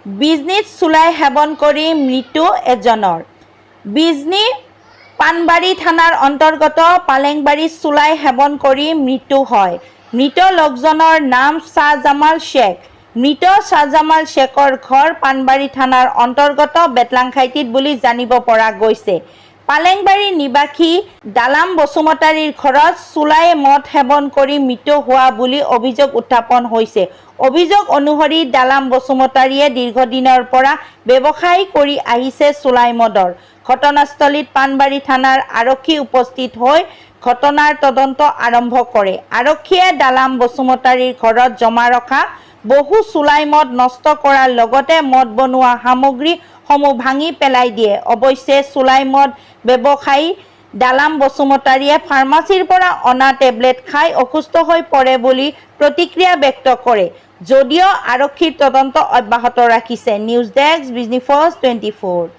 বিজনীত চুলাই সেৱন কৰি মৃত্যু এজনৰ। বিজনী পাণবাৰী থানাৰ অন্তৰ্গত পালেংবাৰীত চুলাই সেৱন কৰি মৃত্যু হয়। মৃত লোকজনৰ নাম শ্বাহজামাল শ্বেখ। মৃত শ্বাহজামাল শ্বেখৰ ঘৰ পাণবাৰী থানাৰ অন্তৰ্গত বেতলাংখাইটিত বুলি জানিব পৰা গৈছে। পালেংবাৰীৰ নিবাসী ডালাম বসুমতাৰীৰ ঘৰত চুলাই মদ সেৱন কৰি মৃত্যু হোৱা বুলি অভিযোগ উত্থাপন হৈছে। অভিযোগ অনুসৰি ডালাম বসুমতাৰীয়ে দীৰ্ঘদিনৰ পৰা ব্যৱসায় কৰি আহিছে চুলাই মদৰ। ঘটনাস্থলীত পাণবাৰী থানাৰ আৰক্ষী উপস্থিত হৈ ঘটনাৰ তদন্ত আৰম্ভ কৰে। আৰক্ষীয়ে ডালাম বসুমতাৰীৰ ঘৰত জমা ৰখা বহু চুলাই মদ নষ্ট কৰাৰ লগতে মদ বনোৱা সামগ্ৰীসমূহ ভাঙি পেলাই দিয়ে। অৱশ্যে চুলাই মদ ব্যৱসায়ী ডালাম বসুমতাৰীয়ে ফাৰ্মাচীৰ পৰা অনা টেবলেট খাই অসুস্থ হৈ পৰে বুলি প্ৰতিক্ৰিয়া ব্যক্ত কৰে। যদিও আৰক্ষীৰ তদন্ত অব্যাহত ৰাখিছে। News desk, Bijni first 24।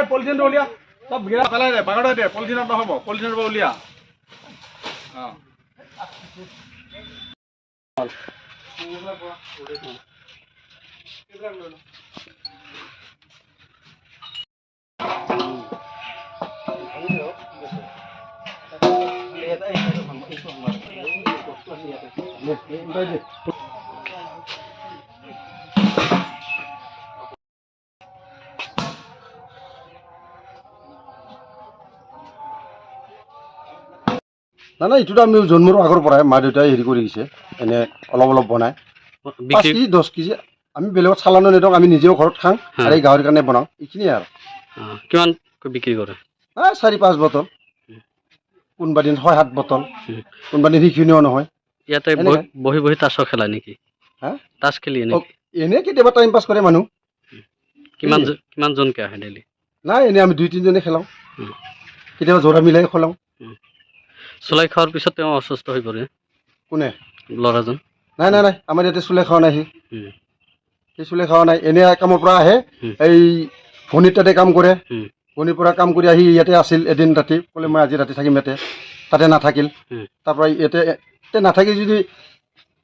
Polythene উলিয়া সব গিৰা পেলাই দে বাগড়াই দে পলিথিনত নহব পলিথিনৰ পৰা উলিয়া না না এইটোতো আমি জন্মৰ আগৰ পৰাই মা দেউতাই হেৰি কৰি দিছে এনে অলপ অলপ বনাই 5 কেজি 10 কেজি আমি বেলেগত চালানো নিদিওঁ আমি নিজেও ঘৰত খাওঁ আৰু এই গাহৰিৰ কাৰণে বনাওঁ এইখিনিয়ে আৰু কিমান বিক্ৰী কৰে 4-5 বটল কোনোবা দিন 6-7 বটল কোনোবা দিন সেইখিনিও নহয় ইয়াতে বহি বহি তাছ খেলা নেকি তাছ খেলি এনে কেতিয়াবা টাইম পাছ কৰে মানুহ কিমান জনকে আহে ডেইলি নাই এনে আমি 2-3 জনে খেলাওঁ কেতিয়াবা জোৰা মিলাই খেলাওঁ চুলাই খোৱাৰ পিছত তেওঁ অসুস্থ হৈ পৰে কোনে ল'ৰাজন নাই নাই নাই আমাৰ ইয়াতে চুলাই খোৱা নাই সেই চুলাই খোৱা নাই এনে কামৰ পৰা আহে এই ভনীৰ তাতে কাম কৰে ভনীৰ পৰা কাম কৰি আহি ইয়াতে আছিল এদিন ৰাতি ক'লে মই আজি ৰাতি থাকিম ইয়াতে তাতে নাথাকিল তাৰপৰা ইয়াতে নাথাকি যদি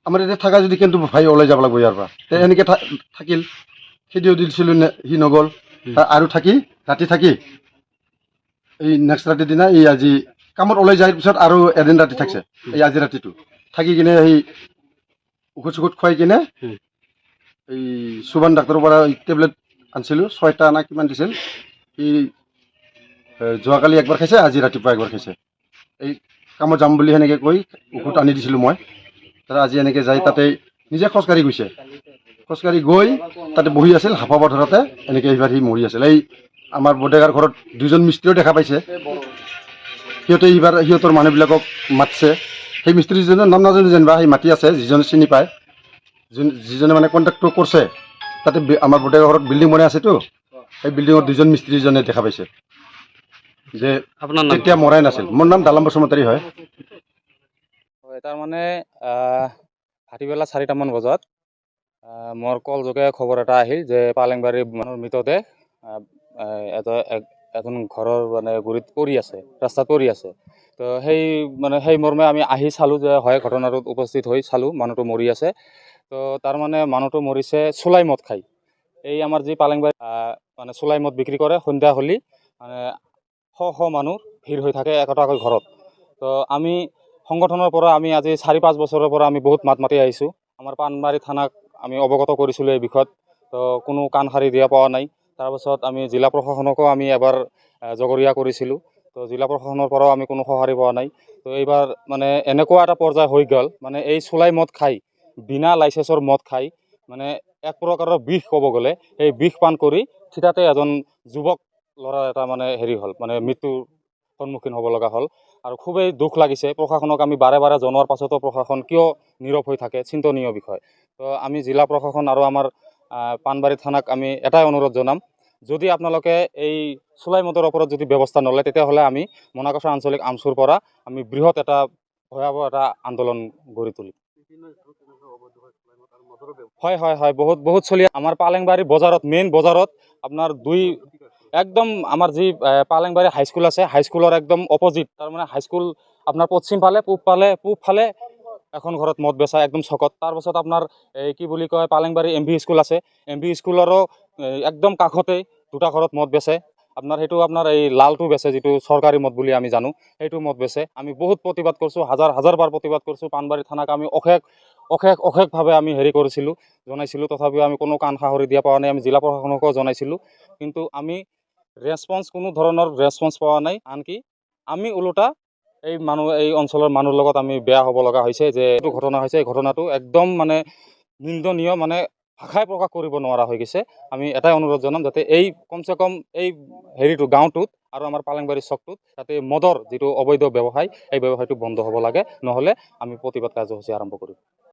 আমাৰ ইয়াতে থকা যদি কিন্তু ভাই ওলাই যাব লাগিব ইয়াৰ পৰা তে এনেকৈ থাকিল খেদিও দিছিলোঁ সি নগ'ল আৰু থাকি ৰাতি থাকি এই নেক্সট ৰাতিৰ দিনা এই আজি কামত ওলাই যোৱাৰ পিছত আৰু এদিন ৰাতি থাকছে এই আজি ৰাতিটো থাকি কিনে সেই ঔষধ চৌষধ খুৱাই কিনে এই সুবান ডাক্তৰৰ পৰা টেবলেট আনিছিলোঁ 6টা না কিমান দিছিল সি যোৱাকালি একবাৰ খাইছে আজি ৰাতিপুৱা একবাৰ খাইছে এই কামত যাম বুলি সেনেকৈ কৈ ঔষধ আনি দিছিলোঁ মই তাৰ আজি এনেকৈ যাই তাতে নিজে খোজকাঢ়ি গৈছে খোজকাঢ়ি গৈ তাতে বহি আছিল হাঁফা পথাৰতে এনেকৈ এইবাৰ সি মৰি আছিল এই আমাৰ বডেগাৰ ঘৰত 2জন মিস্ত্ৰীও দেখা পাইছে সিহঁতে এইবাৰ সিহঁতৰ মানুহবিলাকক মাতিছে সেই মিস্ত্ৰীজনৰ নাম নাজানো যেনিবা সেই মাতি আছে যিজনে চিনি পায় যিজনে মানে কণ্টেক্টটো কৰিছে তাতে আমাৰ বডেগাৰ ঘৰত বিল্ডিং বনাই আছেতো সেই বিল্ডিঙৰ 2জন মিস্ত্ৰীজনে দেখা পাইছে যে আপোনাৰ তেতিয়া মৰাই নাছিল মোৰ নাম ডালাম বসুমতাৰী হয় তাৰমানে ভাটিবেলা 4টামান বজাত মোৰ কল যোগে খবৰ এটা আহিল যে পালেংবাৰীৰ মানুহৰ মৃতদেহ এখন ঘৰৰ মানে গুৰিত পৰি আছে ৰাস্তাত পৰি আছে তো সেই মৰ্মে আমি আহি চালোঁ যে হয় ঘটনাটোত উপস্থিত হৈ চালোঁ মানুহটো মৰি আছে তো তাৰ মানে মানুহটো মৰিছে চুলাই মদ খাই এই আমাৰ যি পালেংবাৰী মানে চুলাই মদ বিক্ৰী কৰে সন্ধিয়া হ'লে মানে শ মানুহ ভিৰ হৈ থাকে একোটাকৈ ঘৰত তো আমি সংগঠনৰ পৰা আমি আজি 4-5 বছৰৰ পৰা আমি বহুত মাত মাতি আহিছোঁ আমাৰ পাণবাৰী থানাক আমি অৱগত কৰিছিলোঁ এই বিষয়ত তো কোনো কাণ সাৰি দিয়া পোৱা নাই তাৰপাছত আমি জিলা প্ৰশাসনকো আমি এবাৰ জগৰীয়া কৰিছিলোঁ তো জিলা প্ৰশাসনৰ পৰাও আমি কোনো সঁহাৰি পোৱা নাই তো এইবাৰ মানে এনেকুৱা এটা পৰ্যায় হৈ গ'ল মানে এই চুলাই মদ খাই বিনা লাইচেন্সৰ মদ খাই মানে এক প্ৰকাৰৰ বিষ ক'ব গ'লে এই বিষ পান কৰি থিতাতে এজন যুৱক ল'ৰা এটা মানে হেৰি হ'ল মানে মৃত্যুৰ সন্মুখীন হ'ব লগা হ'ল আৰু খুবেই দুখ লাগিছে প্ৰশাসনক আমি বাৰে বাৰে জনোৱাৰ পাছতো প্ৰশাসন কিয় নীৰৱ হৈ থাকে চিন্তনীয় বিষয় তো আমি জিলা প্ৰশাসন আৰু আমাৰ পাণবাৰী থানাক আমি এটাই অনুৰোধ জনাম যদি আপোনালোকে এই চুলাই মদৰ ওপৰত যদি ব্যৱস্থা নলয় তেতিয়াহ'লে আমি মনাকচা আঞ্চলিক আমচুৰ পৰা আমি বৃহৎ এটা ভয়াৱহ এটা আন্দোলন গঢ়ি তুলিম হয় হয় হয় বহুত বহুত চলি আমাৰ পালেংবাৰী বজাৰত মেইন বজাৰত আপোনাৰ একদম আমাৰ যি পালেংবাৰী হাইস্কুল আছে হাইস্কুলৰ একদম অপজিট তাৰমানে হাইস্কুল আপোনাৰ পশ্চিম ফালে পূব ফালে এখন ঘৰত মদ বেচা একদম চকত তাৰপাছত আপোনাৰ কি বুলি কয় পালেংবাৰী MV স্কুল আছে MV স্কুলৰো একদম কাষতেই দুটা ঘৰত মদ বেচে আপোনাৰ সেইটো আপোনাৰ এই লালটো বেচে যিটো চৰকাৰী মদ বুলি আমি জানো সেইটো মদ বেচে আমি বহুত প্ৰতিবাদ কৰিছোঁ হাজাৰ বাৰ প্ৰতিবাদ কৰিছোঁ পাণবাৰী থানাক আমি অশেষভাৱে আমি জনাইছিলোঁ তথাপিও আমি কোনো কাণ সাহৰি দিয়া পোৱা নাই আমি জিলা প্ৰশাসনকো জনাইছিলোঁ কিন্তু আমি কোনো ধৰণৰ ৰেছপন্স পোৱা নাই আনকি আমি ওলোটা এই অঞ্চলৰ মানুহৰ লগত আমি বেয়া হ'ব লগা হৈছে যে এইটো ঘটনা হৈছে এই ঘটনাটো একদম মানে নিন্দনীয় মানে ভাষাই প্ৰকাশ কৰিব নোৱাৰা হৈ গৈছে আমি এটাই অনুৰোধ জনাম যাতে এই কমচে কম এই গাঁওটোত আৰু আমাৰ পালেংবাৰী চকটোত যাতে মদৰ যিটো অবৈধ ব্যৱসায় এই ব্যৱসায়টো বন্ধ হ'ব লাগে নহ'লে আমি প্ৰতিবাদ কাৰ্যসূচী আৰম্ভ কৰিম